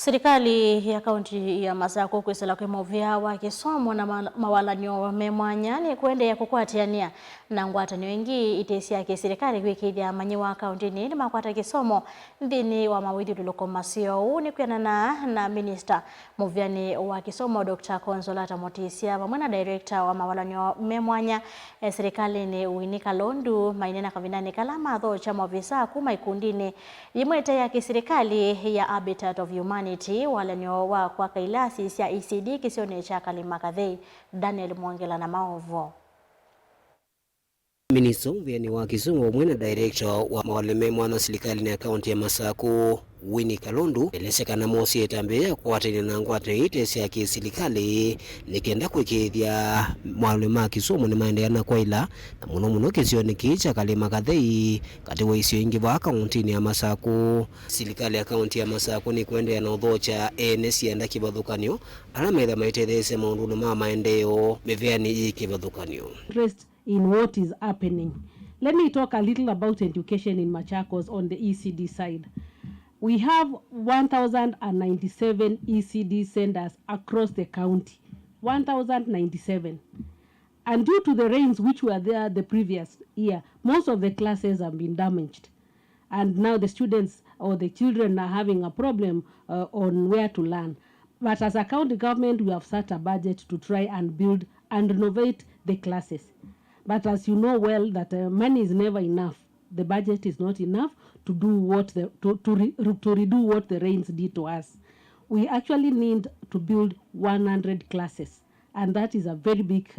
Serikali ya kaunti ya Masaku kwisila muvia wa Kisomo na mawalanio mwanya nikuendeea kukwatiania na ngwatanio ingi itesya serikali kuikiithya mumanyiw'a kauntini niwakwata Kisomo nthini wa mawithyululuko masio nikuendeea na Minista muviani wa Kisomo Dr. Consolata Mutisya pamwe na Director wa mawalanio mwanya serikali ni Ene Ianda mainena kavinani kala matho cha mavisa kuma ikundini imwete ya kiserikali ya Habitat of Humanity walanio wa kwa Kwailya ya ECD kisione cha kalimakadhei Daniel Mwangela na maovo. Minista muviani wa Kisomo pamwe na Director wa mawalanio mwana Silikali na kaunti ya Masaku Ene Ianda elesekana mosi etambea kukwatania na ngwatanio itesya Silikali nikenda kuikiithya mawalanio ma Kisomo ni maendeea na Kwailya na muno kisione cha kalimakadhei kati wa isio ingi wa kauntini ya Masaku. Silikali ya kaunti ya Masaku ni kuendeea na uthocha Ene Ianda kivathukan'yo ala metha maitethesya maundu ma maendeleo muviani kivathukan'yo. In what is happening. Let me talk a little about education in Machakos on the ECD side. We have 1,097 ECD centers across the county. 1,097. And due to the rains which were there the previous year, most of the classes have been damaged. And now the students or the children are having a problem on where to learn. But as a county government, we have set a budget to try and build and renovate the classes. But as you know well that money is never enough. The budget is not enough to do what to redo what the rains did to us. We actually need to build 100 classes, and that is a very big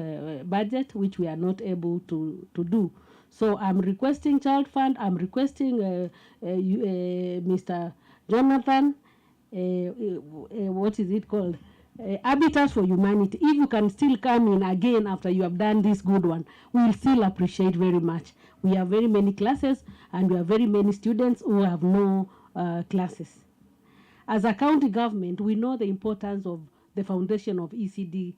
budget which we are not able to do. So I'm requesting Child Fund, I'm requesting Mr. Jonathan, what is it called? Habitat for Humanity. If you can still come in again after you have done this good one, we will still appreciate very much. We have very many classes and we have very many students who have no classes. As a county government, we know the importance of the foundation of ECD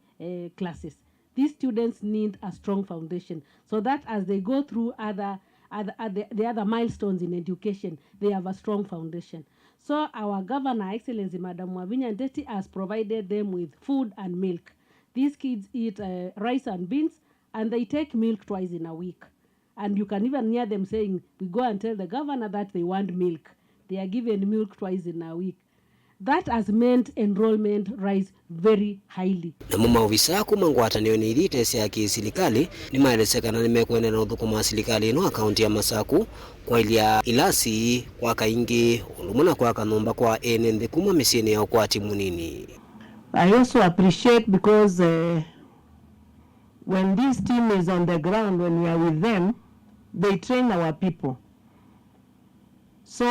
classes. These students need a strong foundation so that as they go through the other milestones in education, they have a strong foundation. So our Governor, Excellency Madam Muviani, has provided them with food and milk. These kids eat rice and beans, and they take milk twice in a week. And you can even hear them saying, we go and tell the governor that they want milk. They are given milk twice in a week. That has meant enrollment rise very highly. Na mumawisa kuma ngwatanio ni itesya Silikali ni maelesekana nimekuenda na uthukuma Silikali ino akaunti ya Masaku Kwailya ilasi kwa kaingi ulumuna kwa kanumba kwa ene nthi kuma misini ya ukwati munini. I also appreciate because when this team is on the ground, when we are with them, they train our people. So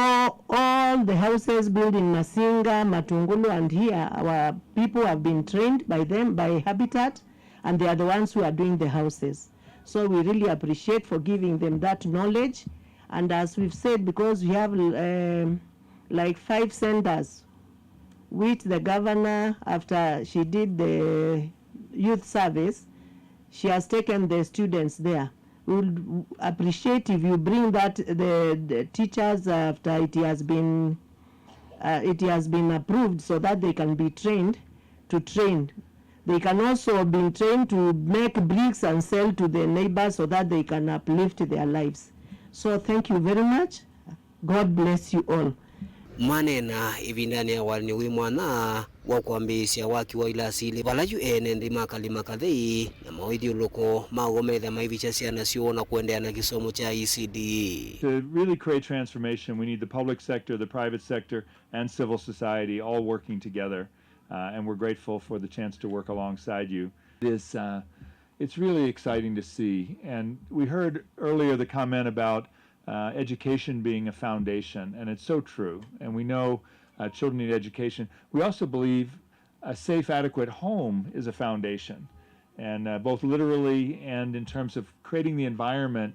all the houses built in Masinga, Matungulu and here, our people have been trained by them, by Habitat, and they are the ones who are doing the houses. So we really appreciate for giving them that knowledge. And as we've said, because we have like 5 centers, which the governor, after she did the youth service, she has taken the students there. We would appreciate if you bring that the teachers after it has been approved so that they can be trained to train. They can also be trained to make bricks and sell to the neighbors so that they can uplift their lives. So thank you very much. God bless you all. Manena ivindani ya walini wimwana wakwambisya waki wa ilasili walaju ene ndi makalimakadhei na mawithyululuko magometha maivicha syana sio na kuendeea na kisomo cha ECD. To really create transformation, we need the public sector, the private sector, and civil society all working together. And we're grateful for the chance to work alongside you. It's really exciting to see. And we heard earlier the comment about education being a foundation, and it's so true. And we know children need education. We also believe a safe, adequate home is a foundation, and both literally and in terms of creating the environment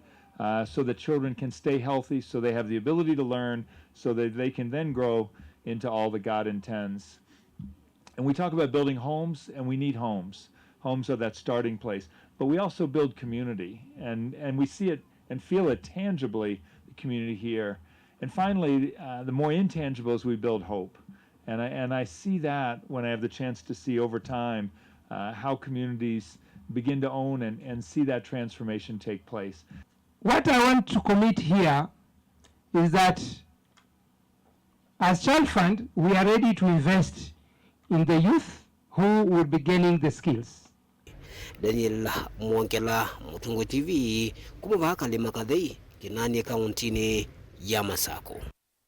so that children can stay healthy, so they have the ability to learn, so that they can then grow into all that God intends. And we talk about building homes, and we need homes. Homes are that starting place. But we also build community, and we see it and feel it tangibly, the community here. And finally, the more intangibles, we build hope. And I see that when I have the chance to see over time how communities begin to own and see that transformation take place. What I want to commit here is that as Child Fund, we are ready to invest in the youth who will be gaining the skills. Daniel Mwangela, Mutungo TV, kumuvaka lima kadhei, kinani kauntini ya Masaku.